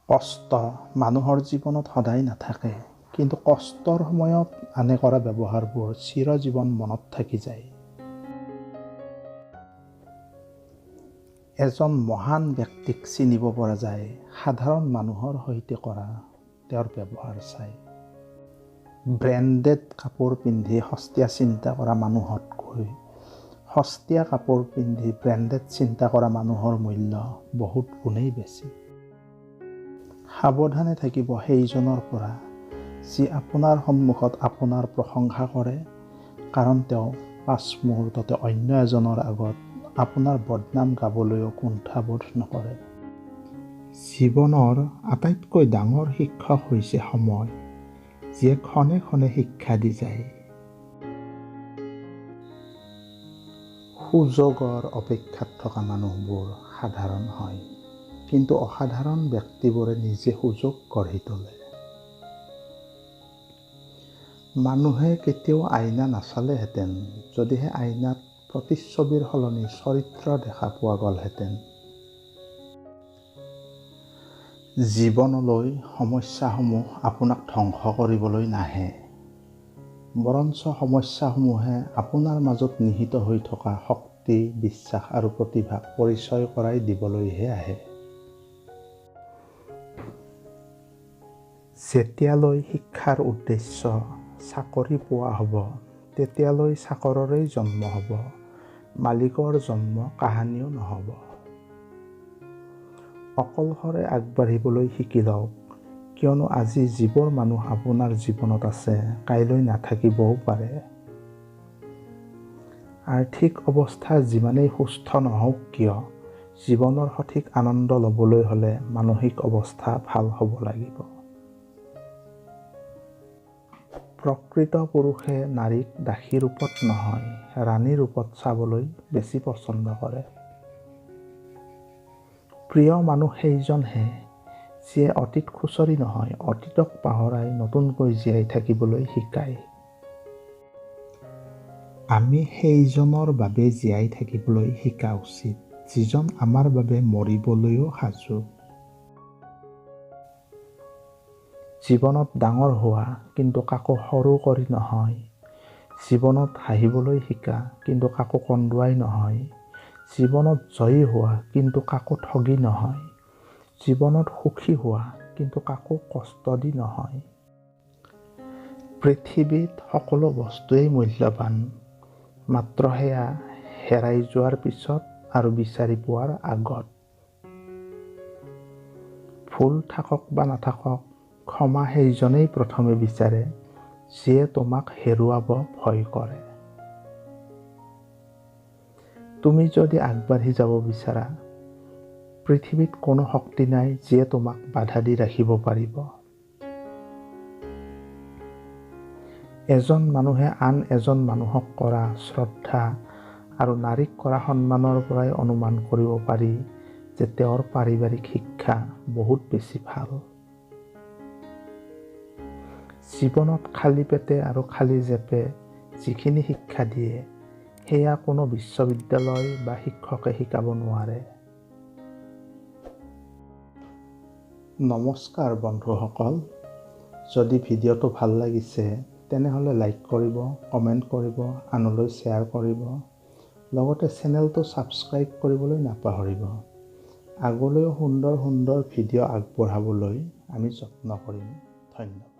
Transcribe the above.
কষ্ট মানুহৰ জীৱনত সদায় নাথাকে, কিন্তু কষ্টৰ সময়ত আনে কৰা ব্যৱহাৰবোৰ চিৰজীৱন মনত থাকি যায়। এজন মহান ব্যক্তিক চিনিব পৰা যায় সাধাৰণ মানুহৰ সৈতে কৰা তেওঁৰ ব্যৱহাৰ চাই। ব্ৰেণ্ডেড কাপোৰ পিন্ধি সস্তীয়া চিন্তা কৰা মানুহতকৈ সস্তীয়া কাপোৰ পিন্ধি ব্ৰেণ্ডেড চিন্তা কৰা মানুহৰ মূল্য বহুত গুণেই বেছি। সাৱধানে থাকিব সেইজনৰ পৰা যি আপোনাৰ সন্মুখত আপোনাৰ প্ৰশংসা কৰে, কাৰণ তেওঁ পাছ মুহূৰ্ততে অন্য এজনৰ আগত আপোনাৰ বদনাম গাবলৈও কুণ্ঠাবোধ নকৰে। জীৱনৰ আটাইতকৈ ডাঙৰ শিক্ষক হৈছে সময়, যিয়ে ক্ষণে ক্ষণে শিক্ষা দি যায়। সুযোগৰ অপেক্ষাত থকা মানুহবোৰ সাধাৰণ হয়, কিন্তু অসাধাৰণ ব্যক্তিবোৰে নিজে সুযোগ গঢ়ি তোলে। মানুহে কেতিয়াও আইনা নাচালেহেঁতেন যদিহে আইনাত প্ৰতিচ্ছবিৰ সলনি চৰিত্ৰ দেখা পোৱা গ'লহেঁতেন। জীৱনলৈ সমস্যাসমূহ আপোনাক ধ্বংস কৰিবলৈ নাহে, বৰঞ্চ সমস্যাসমূহে আপোনাৰ মাজত নিহিত হৈ থকা শক্তি, বিশ্বাস আৰু প্ৰতিভাক পৰিচয় কৰাই দিবলৈহে আহে। যেতিয়ালৈ শিক্ষাৰ উদ্দেশ্য চাকৰি পোৱা হ'ব, তেতিয়ালৈ চাকৰৰেই জন্ম হ'ব, মালিকৰ জন্ম কাহানিও নহ'ব। অকলশৰে আগবাঢ়িবলৈ শিকি লওক, কিয়নো আজি যিবোৰ মানুহ আপোনাৰ জীৱনত আছে, কাইলৈ নাথাকিবও পাৰে। আৰ্থিক অৱস্থা যিমানেই সুস্থ নহওক কিয়, জীৱনৰ সঠিক আনন্দ ল'বলৈ হ'লে মানসিক অৱস্থা ভাল হ'ব লাগিব। প্ৰকৃত পুৰুষে নাৰীক দাসী ৰূপত নহয়, ৰাণী ৰূপত চাবলৈ বেছি পছন্দ কৰে। প্ৰিয় মানুহ সেইজনহে যিয়ে অতীত খুচৰি নহয়, অতীতক পাহৰাই নতুনকৈ জীয়াই থাকিবলৈ শিকায়। আমি সেইজনৰ বাবে জীয়াই থাকিবলৈ শিকা উচিত, যিজন আমাৰ বাবে মৰিবলৈও সাজু। জীৱনত ডাঙৰ হোৱা, কিন্তু কাকো সৰু কৰি নহয়। জীৱনত হাঁহিবলৈ শিকা, কিন্তু কাকো কন্দুৱাই নহয়। জীৱনত জয়ী হোৱা, কিন্তু কাকো ঠগি নহয়। জীৱনত সুখী হোৱা, কিন্তু কাকো কষ্ট দি নহয়। পৃথিৱীত সকলো বস্তুৱেই মূল্যৱান, মাত্ৰ সেয়া হেৰাই যোৱাৰ পিছত আৰু বিচাৰি পোৱাৰ আগত। ভুল থাকক বা নাথাকক, ক্ষমা সেইজনেই প্ৰথমে বিচাৰে যিয়ে তোমাক হেৰুৱাব ভয় কৰে। তুমি যদি আগবাঢ়ি যাব বিচাৰা, পৃথিৱীত কোনো শক্তি নাই যিয়ে তোমাক বাধা দি ৰাখিব পাৰিব। এজন মানুহে আন এজন মানুহক কৰা শ্ৰদ্ধা আৰু নাৰীক কৰা সন্মানৰ পৰাই অনুমান কৰিব পাৰি যে তেওঁৰ পাৰিবাৰিক শিক্ষা বহুত বেছি ভাল। জীৱনত খালী পেটে আৰু খালী জেপে যিখিনি শিক্ষা দিয়ে, সেয়া কোনো বিশ্ববিদ্যালয় বা শিক্ষকে শিকাব নোৱাৰে। নমস্কাৰ বন্ধুসকল, যদি ভিডিঅ'টো ভাল লাগিছে তেনেহ'লে লাইক কৰিব, কমেণ্ট কৰিব, আনলৈ শ্বেয়াৰ কৰিব, লগতে চেনেলটো ছাবস্ক্ৰাইব কৰিবলৈ নাপাহৰিব। আগলৈও সুন্দৰ সুন্দৰ ভিডিঅ' আগবঢ়াবলৈ আমি যত্ন কৰিম। ধন্যবাদ।